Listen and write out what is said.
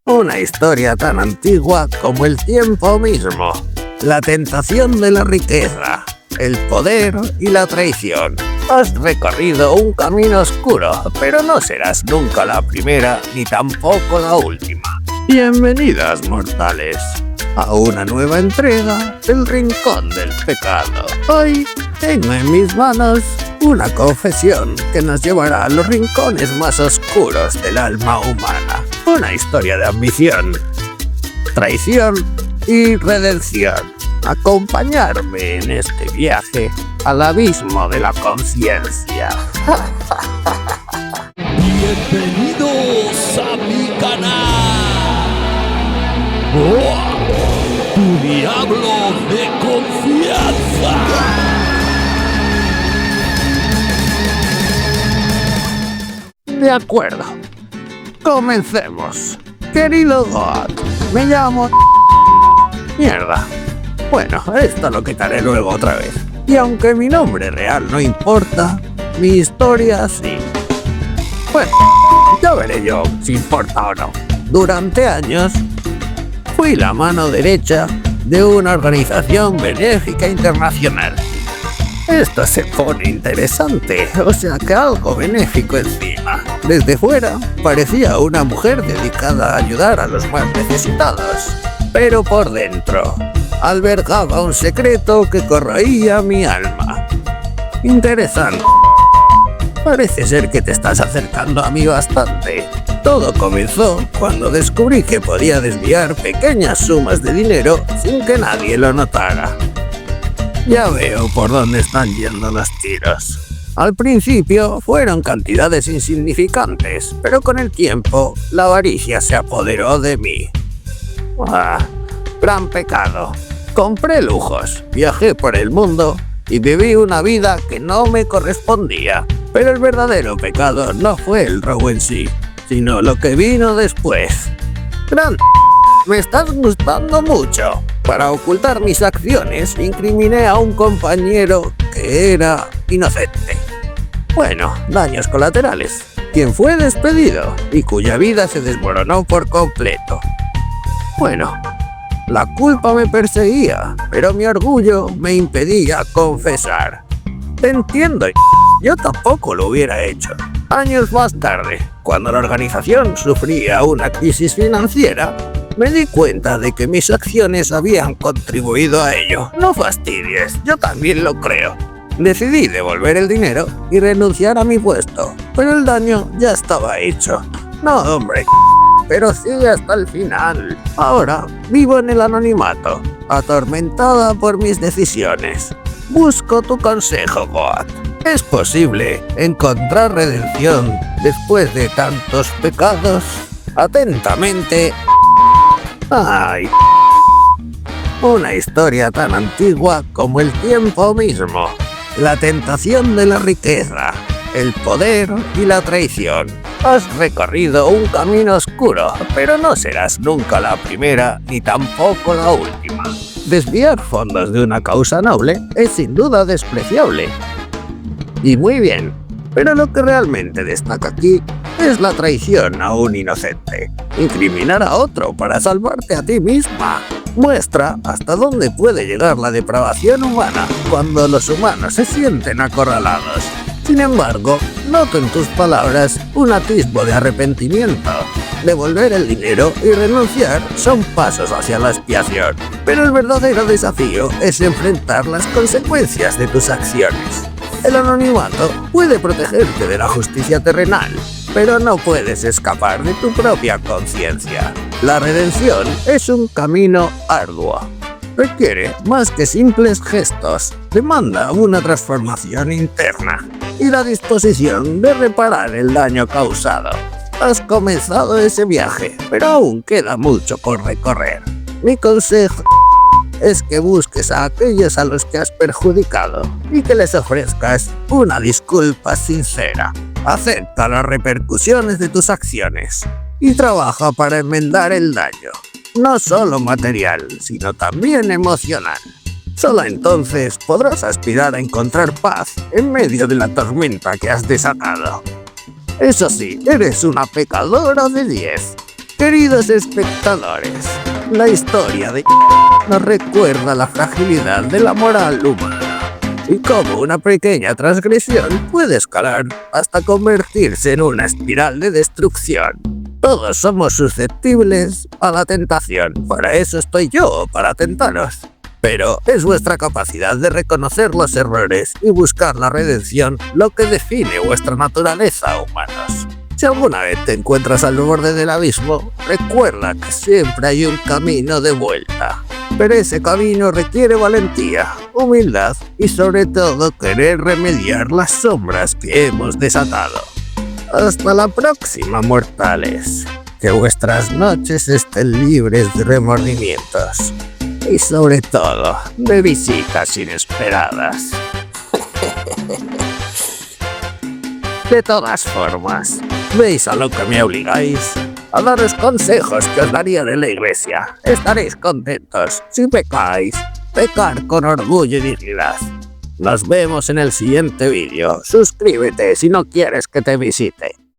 Una historia tan antigua como el tiempo mismo. La tentación de la riqueza, el poder y la traición. Has recorrido un camino oscuro, pero no serás nunca la primera ni tampoco la última. Bienvenidas, mortales, a una nueva entrega del Rincón del Pecado. Hoy tengo en mis manos una confesión que nos llevará a los rincones más oscuros del alma humana. Una historia de ambición, traición y redención. Acompañarme en este viaje al abismo de la conciencia. Bienvenidos a mi canal. Tu diablo de confianza. De acuerdo. Comencemos. Querido God, me llamo... Mierda. Bueno, esto lo quitaré luego otra vez. Y aunque mi nombre real no importa, mi historia sí. Bueno, ya veré yo si importa o no. Durante años, fui la mano derecha de una organización benéfica internacional. Esto se pone interesante, o sea que algo benéfico encima. Desde fuera, parecía una mujer dedicada a ayudar a los más necesitados. Pero por dentro, albergaba un secreto que corroía mi alma. Interesante. Parece ser que te estás acercando a mí bastante. Todo comenzó cuando descubrí que podía desviar pequeñas sumas de dinero sin que nadie lo notara. Ya veo por dónde están yendo los tiros. Al principio fueron cantidades insignificantes, pero con el tiempo la avaricia se apoderó de mí. Gran pecado. Compré lujos, viajé por el mundo y viví una vida que no me correspondía. Pero el verdadero pecado no fue el robo en sí, sino lo que vino después. Me estás gustando mucho. Para ocultar mis acciones, incriminé a un compañero que era inocente. Bueno, daños colaterales. Quien fue despedido y cuya vida se desmoronó por completo. Bueno, la culpa me perseguía, pero mi orgullo me impedía confesar. Te entiendo, yo tampoco lo hubiera hecho. Años más tarde, cuando la organización sufría una crisis financiera, me di cuenta de que mis acciones habían contribuido a ello. No fastidies, yo también lo creo. Decidí devolver el dinero y renunciar a mi puesto, pero el daño ya estaba hecho. No, hombre, pero sigue hasta el final. Ahora vivo en el anonimato, atormentada por mis decisiones. Busco tu consejo, God. ¿Es posible encontrar redención después de tantos pecados? Atentamente... ¡Ay! Una historia tan antigua como el tiempo mismo. La tentación de la riqueza, el poder y la traición. Has recorrido un camino oscuro, pero no serás nunca la primera ni tampoco la última. Desviar fondos de una causa noble es sin duda despreciable. Y muy bien, pero lo que realmente destaca aquí es la traición a un inocente. Incriminar a otro para salvarte a ti misma muestra hasta dónde puede llegar la depravación humana cuando los humanos se sienten acorralados. Sin embargo, noto en tus palabras un atisbo de arrepentimiento. Devolver el dinero y renunciar son pasos hacia la expiación, pero el verdadero desafío es enfrentar las consecuencias de tus acciones. El anonimato puede protegerte de la justicia terrenal, pero no puedes escapar de tu propia conciencia. La redención es un camino arduo. Requiere más que simples gestos. Demanda una transformación interna y la disposición de reparar el daño causado. Has comenzado ese viaje, pero aún queda mucho por recorrer. Mi consejo es que busques a aquellos a los que has perjudicado y que les ofrezcas una disculpa sincera. Acepta las repercusiones de tus acciones y trabaja para enmendar el daño, no solo material, sino también emocional. Solo entonces podrás aspirar a encontrar paz en medio de la tormenta que has desatado. Eso sí, eres una pecadora de 10. Queridos espectadores, la historia de nos recuerda la fragilidad de la moral humana y cómo una pequeña transgresión puede escalar hasta convertirse en una espiral de destrucción. Todos somos susceptibles a la tentación, para eso estoy yo, para tentaros. Pero es vuestra capacidad de reconocer los errores y buscar la redención lo que define vuestra naturaleza, humanos. Si alguna vez te encuentras al borde del abismo, recuerda que siempre hay un camino de vuelta. Pero ese camino requiere valentía, humildad y sobre todo querer remediar las sombras que hemos desatado. Hasta la próxima, mortales. Que vuestras noches estén libres de remordimientos. Y sobre todo, de visitas inesperadas. De todas formas, ¿veis a lo que me obligáis? A daros consejos que os daría de la iglesia. Estaréis contentos. Si pecáis, pecar con orgullo y dignidad. Nos vemos en el siguiente vídeo. Suscríbete si no quieres que te visite.